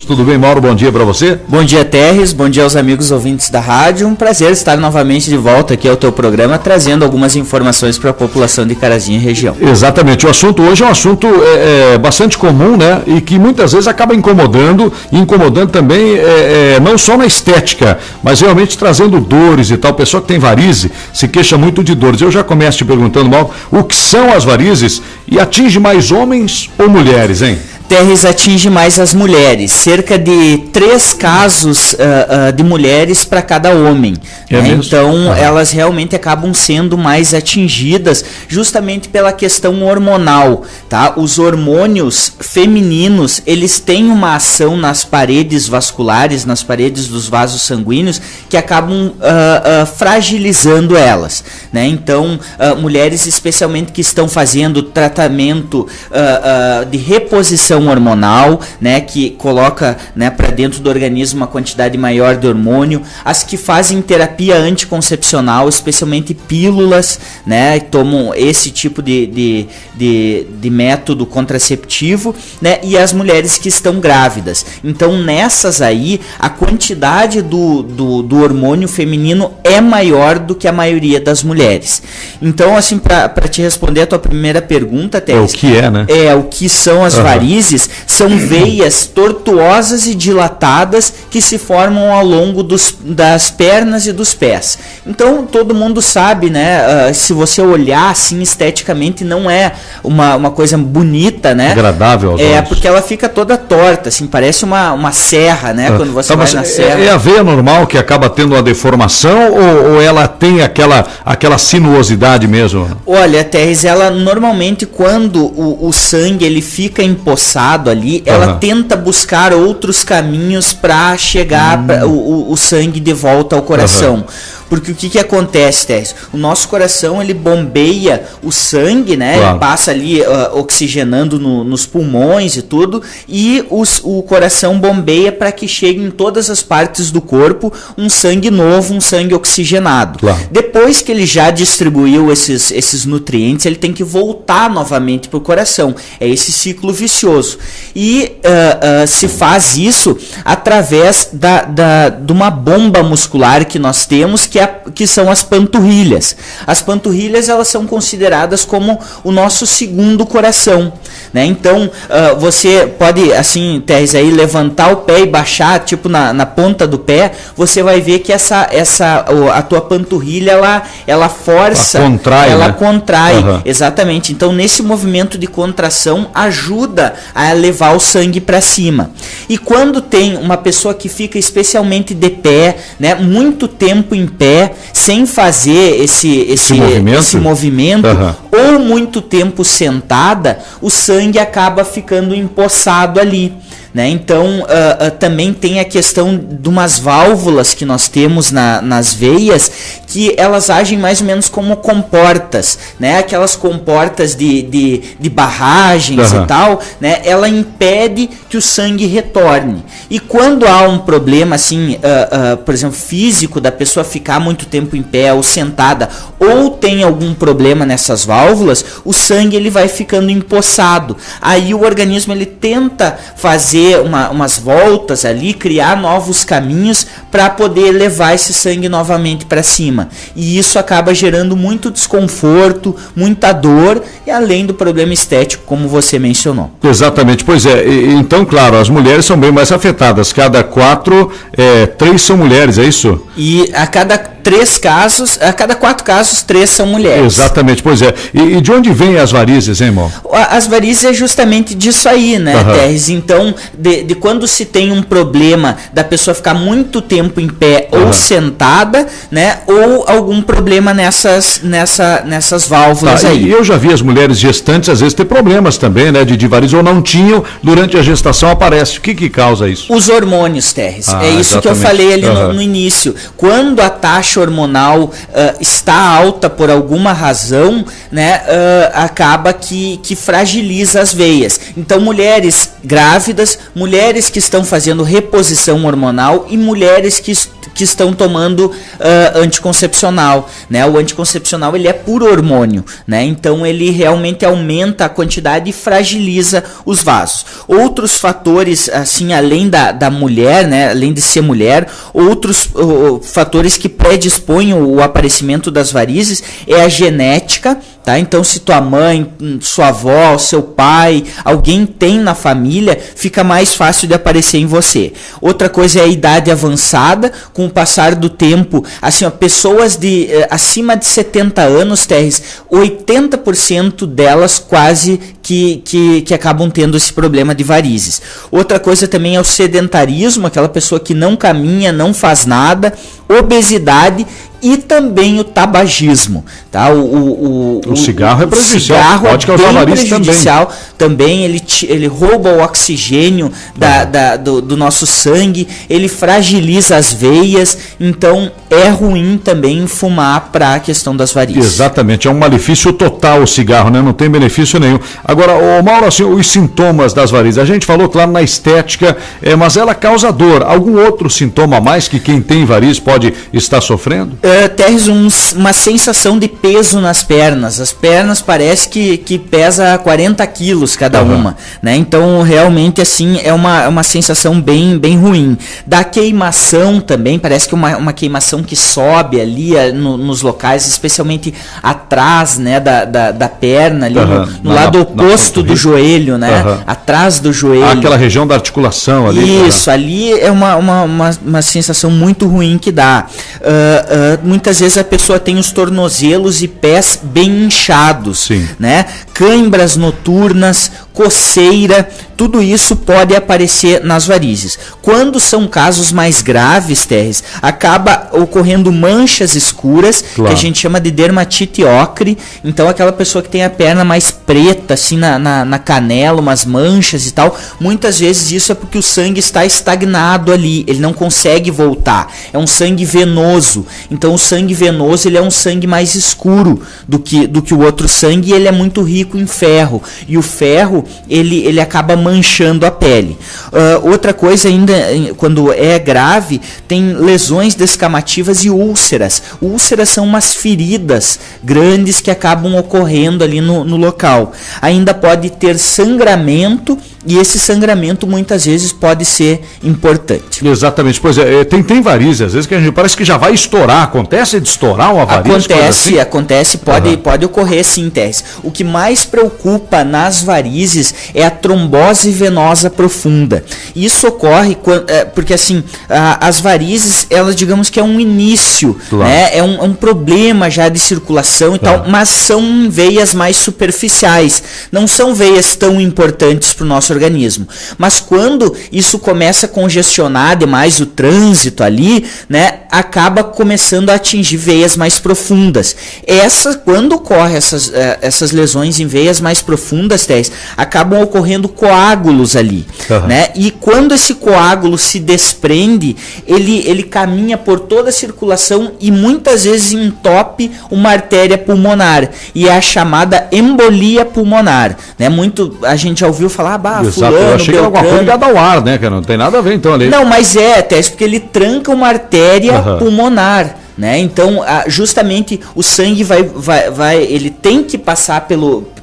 Tudo bem, Mauro? Bom dia para você. Bom dia, Terres. Bom dia aos amigos ouvintes da rádio. Um prazer estar novamente de volta aqui ao teu programa, trazendo algumas informações para a população de Carazinho e região. Exatamente. O assunto hoje é um assunto bastante comum, né? E que muitas vezes acaba incomodando também, não só na estética, mas realmente trazendo dores e tal. Pessoa que tem varize se queixa muito de dores. Eu já começo te perguntando, Mauro, o que são as varizes e atinge mais homens ou mulheres, hein? Terres atinge mais as mulheres, cerca de 3 casos de mulheres para cada homem. Né? Então, elas realmente acabam sendo mais atingidas justamente pela questão hormonal. Tá? Os hormônios femininos, eles têm uma ação nas paredes vasculares, nas paredes dos vasos sanguíneos, que acabam fragilizando elas. Né? Então, mulheres especialmente que estão fazendo tratamento de reposição hormonal, né, que coloca, né, para dentro do organismo uma quantidade maior de hormônio, as que fazem terapia anticoncepcional, especialmente pílulas, né, tomam esse tipo de método contraceptivo, né, e as mulheres que estão grávidas. Então, nessas aí, a quantidade do hormônio feminino é maior do que a maioria das mulheres. Então, assim, para te responder a tua primeira pergunta, Tess, o que é, né? O que são as varizes? São veias tortuosas e dilatadas que se formam ao longo das pernas e dos pés. Então, todo mundo sabe, né? Se você olhar assim esteticamente, não é uma coisa bonita, né? Agradável aos olhos. Porque ela fica toda torta, assim, parece uma serra, né? Quando você vai na serra. É a veia normal que acaba tendo uma deformação ou ela tem aquela sinuosidade mesmo? Olha, Terres, ela normalmente quando o sangue ele fica empossado ali, ela tenta buscar outros caminhos para chegar o sangue de volta ao coração. Porque o que acontece, Tess? O nosso coração, ele bombeia o sangue, né? Claro. Ele passa ali oxigenando nos pulmões e tudo, e o coração bombeia para que chegue em todas as partes do corpo um sangue novo, um sangue oxigenado. Claro. Depois que ele já distribuiu esses nutrientes, ele tem que voltar novamente para o coração. É esse ciclo vicioso. E se faz isso através de uma bomba muscular que nós temos, que são as panturrilhas. As panturrilhas, elas são consideradas como o nosso segundo coração, né? Então, você pode, assim, Terres, aí, levantar o pé e baixar, tipo na ponta do pé, você vai ver que a tua panturrilha, ela força, ela contrai, exatamente. Então, nesse movimento de contração, ajuda a levar o sangue para cima. E quando tem uma pessoa que fica especialmente de pé, né, muito tempo em pé, sem fazer esse movimento ou muito tempo sentada, o sangue acaba ficando empossado ali. Né? Então, também tem a questão de umas válvulas que nós temos nas veias, que elas agem mais ou menos como comportas, né? Aquelas comportas de barragens e tal, né? Ela impede que o sangue retorne. E quando há um problema, assim, por exemplo, físico, da pessoa ficar muito tempo em pé ou sentada, ou tem algum problema nessas válvulas, o sangue ele vai ficando empossado. Aí o organismo ele tenta fazer umas voltas ali, criar novos caminhos para poder levar esse sangue novamente para cima. E isso acaba gerando muito desconforto, muita dor, e além do problema estético, como você mencionou. Exatamente, pois é. Então, claro, as mulheres são bem mais afetadas. Cada 4, 3 são mulheres, é isso? E a cada 4 casos, 3 são mulheres. Exatamente, pois é. E de onde vêm as varizes, hein, irmão? As varizes é justamente disso aí, né, Terres? Então, de quando se tem um problema da pessoa ficar muito tempo em pé ou sentada, né, ou algum problema nessas válvulas aí. E eu já vi as mulheres gestantes às vezes ter problemas também, né, de varizes, ou não tinham, durante a gestação aparece. O que causa isso? Os hormônios, Terres. É isso exatamente. Que eu falei ali no início. Quando a taxa hormonal está alta por alguma razão, né, acaba que fragiliza as veias. Então, mulheres grávidas, mulheres que estão fazendo reposição hormonal e mulheres que estão tomando anticoncepcional, né? O anticoncepcional ele é por hormônio, né? Então ele realmente aumenta a quantidade e fragiliza os vasos. Outros fatores, assim, além da mulher, né? Além de ser mulher, outros fatores que predispõem o aparecimento das varizes é a genética, tá? Então se tua mãe, sua avó, seu pai, alguém tem na família, fica mais fácil de aparecer em você. Outra coisa é a idade avançada. Com o passar do tempo, assim, ó, pessoas acima de 70 anos, Terres, 80% delas quase que acabam tendo esse problema de varizes. Outra coisa também é o sedentarismo, aquela pessoa que não caminha, não faz nada, obesidade e também o tabagismo, tá? O cigarro é prejudicial, cigarro pode causar varizes também. Ele rouba o oxigênio do nosso sangue, ele fragiliza as veias, então é ruim também fumar para a questão das varizes. Exatamente, é um malefício total o cigarro, né? Não tem benefício nenhum. Agora, Mauro, assim, os sintomas das varizes, a gente falou, claro, na estética, mas ela causa dor. Algum outro sintoma a mais que quem tem varizes pode estar sofrendo? Terres, uma sensação de peso nas pernas. As pernas parece que pesa 40 quilos cada uma, né? Então, realmente, assim, é uma sensação bem ruim. Da queimação também, parece que uma queimação que sobe ali nos locais, especialmente atrás, né, da perna, ali no lado oposto do joelho, né? Atrás do joelho. Aquela região da articulação ali. Isso, ali é uma sensação muito ruim que dá. Muitas vezes a pessoa tem os tornozelos e pés bem inchados, né? Cãibras noturnas, coceira, tudo isso pode aparecer nas varizes. Quando são casos mais graves, Terres, acaba ocorrendo manchas escuras, que a gente chama de dermatite ocre. Então aquela pessoa que tem a perna mais preta, assim, na canela, umas manchas e tal, muitas vezes isso é porque o sangue está estagnado ali, ele não consegue voltar. É um sangue venoso. Então o sangue venoso, ele é um sangue mais escuro do que o outro sangue, e ele é muito rico em ferro. E o ferro, ele acaba manchando a pele. Outra coisa ainda, quando é grave, tem lesões descamativas e úlceras. Úlceras são umas feridas grandes que acabam ocorrendo ali no local. Ainda pode ter sangramento, e esse sangramento muitas vezes pode ser importante. Exatamente, pois é, tem varizes, às vezes que a gente parece que já vai estourar. Acontece de estourar uma varize? Acontece, pode ocorrer sim, Terres. O que mais preocupa nas varizes é a trombose venosa profunda. Isso ocorre porque, assim, as varizes, elas, digamos que é um início, né? É um problema já de circulação e tal, mas são veias mais superficiais, não são veias tão importantes para o nosso organismo. Mas quando isso começa a congestionar demais o trânsito ali, né, acaba começando a atingir veias mais profundas. Quando ocorre essas lesões em veias mais profundas, acabam ocorrendo coágulos ali, né? E quando esse coágulo se desprende, ele caminha por toda a circulação e muitas vezes entope uma artéria pulmonar, e é a chamada embolia pulmonar, né? A gente já ouviu falar, fulano, eu achei que era alguma coisa ligada ao ar, né? Que não tem nada a ver, então, ali. Não, mas porque ele tranca uma artéria pulmonar, né? Então, justamente o sangue ele tem que passar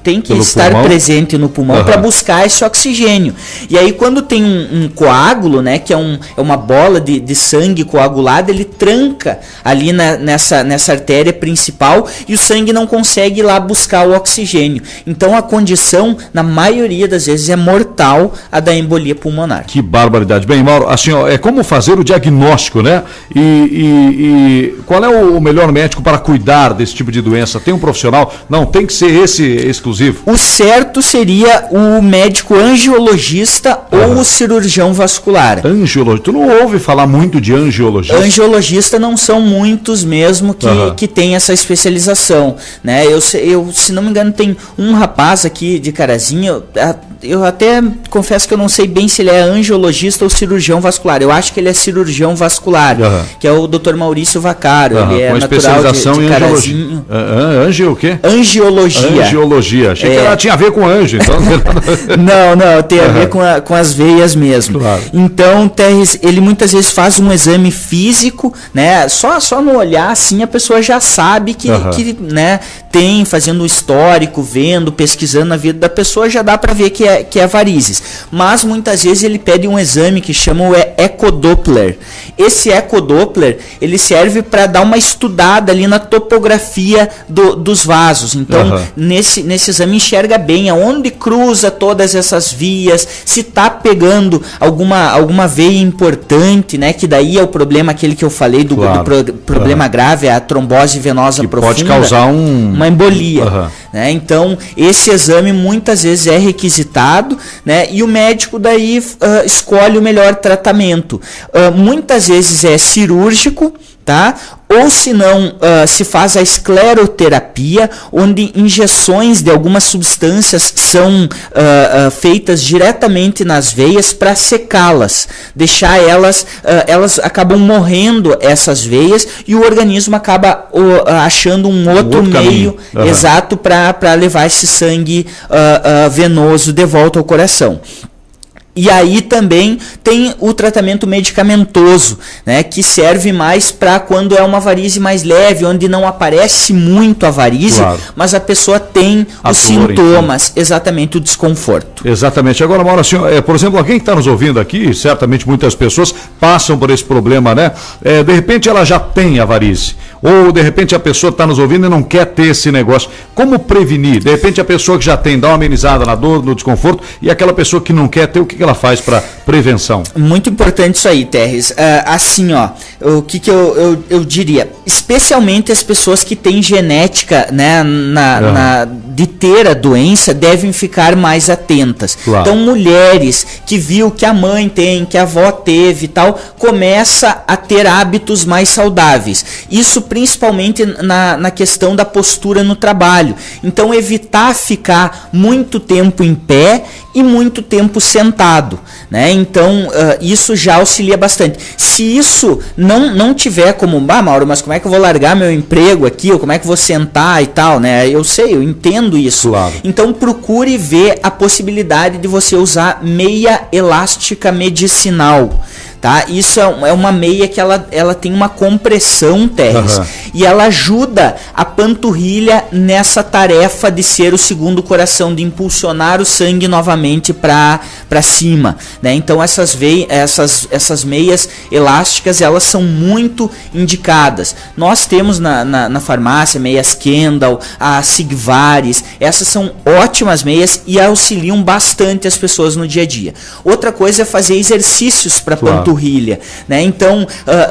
tem que estar pulmão, presente no pulmão para buscar esse oxigênio. E aí, quando tem um coágulo, né, que é uma bola de sangue coagulada, ele tranca ali nessa artéria principal, e o sangue não consegue ir lá buscar o oxigênio. Então, a condição, na maioria das vezes, é mortal, a da embolia pulmonar. Que barbaridade. Bem, Mauro, assim, é como fazer o diagnóstico, né? E qual é o melhor médico para cuidar desse tipo de doença? Tem um profissional? Não, tem que ser esse exclusivo. O certo seria o médico angiologista ou o cirurgião vascular. Angiologista. Tu não ouve falar muito de angiologista? Angiologista não são muitos mesmo que tem essa especialização, né? Eu, se não me engano, tem um rapaz aqui de Carazinho, eu até confesso que eu não sei bem se ele é angiologista ou cirurgião vascular. Eu acho que ele é cirurgião vascular, que é o Dr. Maurício Vacaro. Ele é com natural especialização de em Carazinho. o quê? Angiologia. Angiologia. cirurgia. Achei que ela tinha a ver com anjo. Então... Não, tem a ver com as veias mesmo. Claro. Então, Terres, ele muitas vezes faz um exame físico, né? Só no olhar, assim, a pessoa já sabe que né, tem, fazendo o histórico, vendo, pesquisando na vida da pessoa, já dá para ver que é varizes. Mas muitas vezes ele pede um exame que chama o ecodoppler. Esse ecodoppler, ele serve para dar uma estudada ali na topografia dos vasos. Então, nesse exame enxerga bem aonde cruza todas essas vias, se tá pegando alguma veia importante, né? Que daí é o problema aquele que eu falei do problema grave, a trombose venosa profunda. Pode causar uma embolia. Né? Então, esse exame muitas vezes é requisitado, né? E o médico daí escolhe o melhor tratamento. Muitas vezes é cirúrgico, tá? Ou se não, se faz a escleroterapia, onde injeções de algumas substâncias são feitas diretamente nas veias para secá-las, deixar elas acabam morrendo, essas veias, e o organismo acaba achando um outro meio exato para levar esse sangue venoso de volta ao coração. E aí também tem o tratamento medicamentoso, né, que serve mais para quando é uma varize mais leve, onde não aparece muito a varize, mas a pessoa tem os sintomas, exatamente, o desconforto. Exatamente. Agora, Mauro, assim, por exemplo, alguém que está nos ouvindo aqui, certamente muitas pessoas passam por esse problema, né? De repente ela já tem a varize, ou de repente a pessoa está nos ouvindo e não quer ter esse negócio. Como prevenir? De repente a pessoa que já tem dá uma amenizada na dor, no desconforto, e aquela pessoa que não quer ter, o que ela faz para prevenção? Muito importante isso aí, Terres. Assim, ó, o que eu diria? Especialmente as pessoas que têm genética, né, de ter a doença, devem ficar mais atentas. Então, mulheres que viu que a mãe tem, que a avó teve e tal, começa a ter hábitos mais saudáveis. Isso principalmente na questão da postura no trabalho. Então, evitar ficar muito tempo em pé e muito tempo sentado, né? Então, isso já auxilia bastante. Se isso não tiver como, Mauro, mas como é que eu vou largar meu emprego aqui, ou como é que eu vou sentar e tal, né? Eu sei, eu entendo isso. Então, procure ver a possibilidade de você usar meia elástica medicinal. Tá? Isso é uma meia que ela tem uma compressão, Terres, e ela ajuda a panturrilha nessa tarefa de ser o segundo coração, de impulsionar o sangue novamente para cima, né? Então essas meias elásticas, elas são muito indicadas. Nós temos na farmácia meias Kendall, a Sigvaris, essas são ótimas meias e auxiliam bastante as pessoas no dia a dia. Outra coisa é fazer exercícios para panturrilha, né? Então,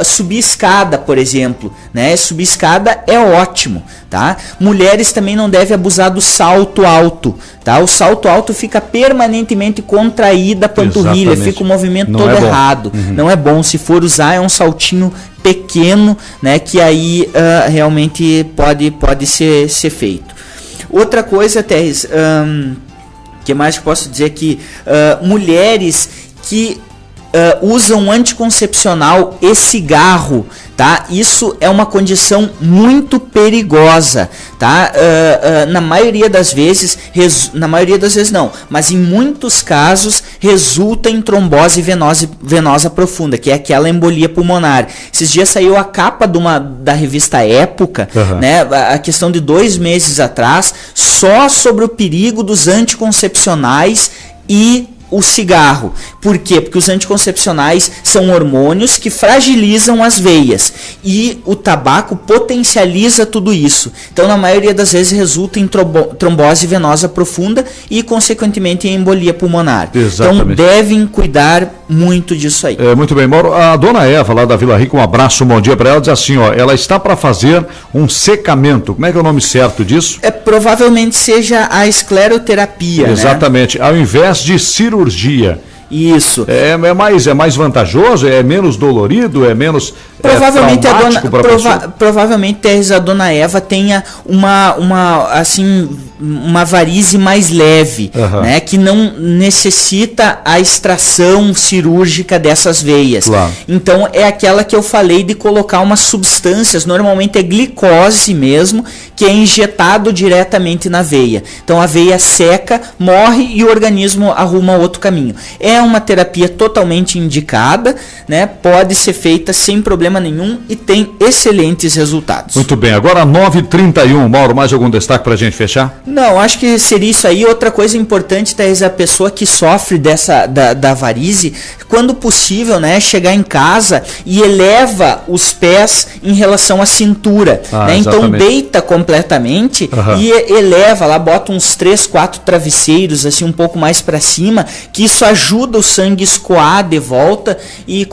subir escada, por exemplo, né? Subir escada é ótimo, tá? Mulheres também não devem abusar do salto alto, tá? O salto alto fica permanentemente contraída a panturrilha, fica o movimento todo errado. Não é bom. Se for usar, é um saltinho pequeno, né? Que aí realmente pode ser feito. Outra coisa, Terres, que mais que posso dizer, que mulheres que usam anticoncepcional e cigarro, tá? Isso é uma condição muito perigosa, tá? Na maioria das vezes não, mas em muitos casos resulta em trombose venosa profunda, que é aquela embolia pulmonar. Esses dias saiu a capa da revista Época, né? A questão de 2 meses atrás, só sobre o perigo dos anticoncepcionais e o cigarro. Por quê? Porque os anticoncepcionais são hormônios que fragilizam as veias e o tabaco potencializa tudo isso. Então, na maioria das vezes, resulta em trombose venosa profunda e, consequentemente, em embolia pulmonar. Então, devem cuidar muito disso aí. Muito bem, Mauro. A dona Eva, lá da Vila Rica, um abraço, um bom dia para ela, diz assim, ó, ela está para fazer um secamento. Como é que é o nome certo disso? Provavelmente seja a escleroterapia, exatamente, né? Ao invés de cirurgia. Isso. É mais vantajoso, é menos dolorido, é menos provavelmente provavelmente a dona Eva tenha uma varizes mais leve, né, que não necessita a extração cirúrgica dessas veias. Claro. Então é aquela que eu falei de colocar umas substâncias, normalmente é glicose mesmo, que é injetado diretamente na veia. Então a veia seca, morre e o organismo arruma outro caminho. É uma terapia totalmente indicada, né? Pode ser feita sem problema nenhum e tem excelentes resultados. Muito bem, agora 9h31, Mauro, mais algum destaque para a gente fechar? Não, acho que seria isso aí. Outra coisa importante, Thaís, a pessoa que sofre da varize, quando possível, né, chegar em casa e eleva os pés em relação à cintura, né? Então deita completamente e eleva lá, bota uns 3, 4 travesseiros assim um pouco mais para cima, que isso ajuda o sangue a escoar de volta e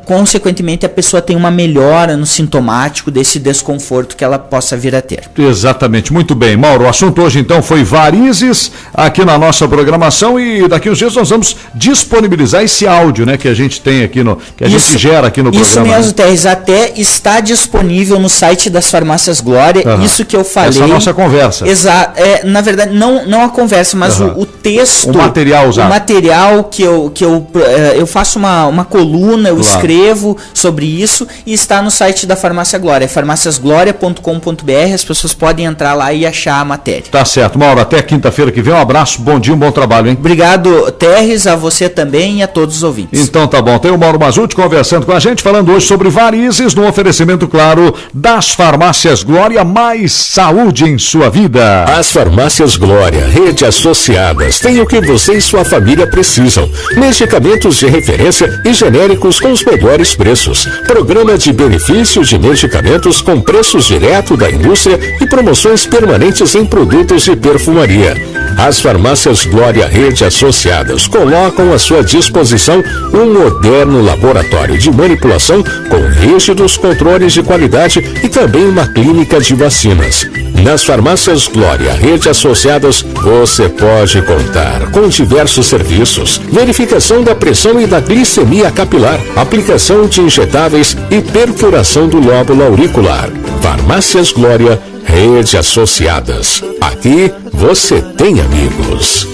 consequentemente a pessoa tem uma melhora no sintomático desse desconforto que ela possa vir a ter. Exatamente, muito bem, Mauro, o assunto hoje então foi varizes aqui na nossa programação e daqui uns dias nós vamos disponibilizar esse áudio, né, que a gente tem aqui gente gera aqui no programa. Isso mesmo, Teres, até está disponível no site das Farmácias Glória, isso que eu falei. Essa nossa conversa. Exato, na verdade não a conversa, mas o texto, o material usado. O material que eu faço uma coluna, eu escrevo sobre isso e está no site da Farmácia Glória, farmáciasgloria.com.br, as pessoas podem entrar lá e achar a matéria. Tá certo, Mauro, até quinta-feira que vem, um abraço, bom dia, um bom trabalho, hein? Obrigado, Terres, a você também e a todos os ouvintes. Então tá bom, tem o Mauro Mazzutti conversando com a gente, falando hoje sobre varizes, no oferecimento, claro, das Farmácias Glória, mais saúde em sua vida. As Farmácias Glória, rede associadas, tem o que você e sua família precisam. Medicamentos de referência e genéricos com os melhores preços. Programa de benefício de medicamentos com preços direto da indústria e promoções permanentes em produtos de perfumaria. As Farmácias Glória Rede Associadas colocam à sua disposição um moderno laboratório de manipulação com rígidos controles de qualidade e também uma clínica de vacinas. Nas Farmácias Glória Rede Associadas você pode contar com diversos serviços: verificação da pressão e da glicemia capilar, aplicação de injetáveis e perfuração do lóbulo auricular. Farmácias Glória Rede Associadas. Aqui você tem amigos.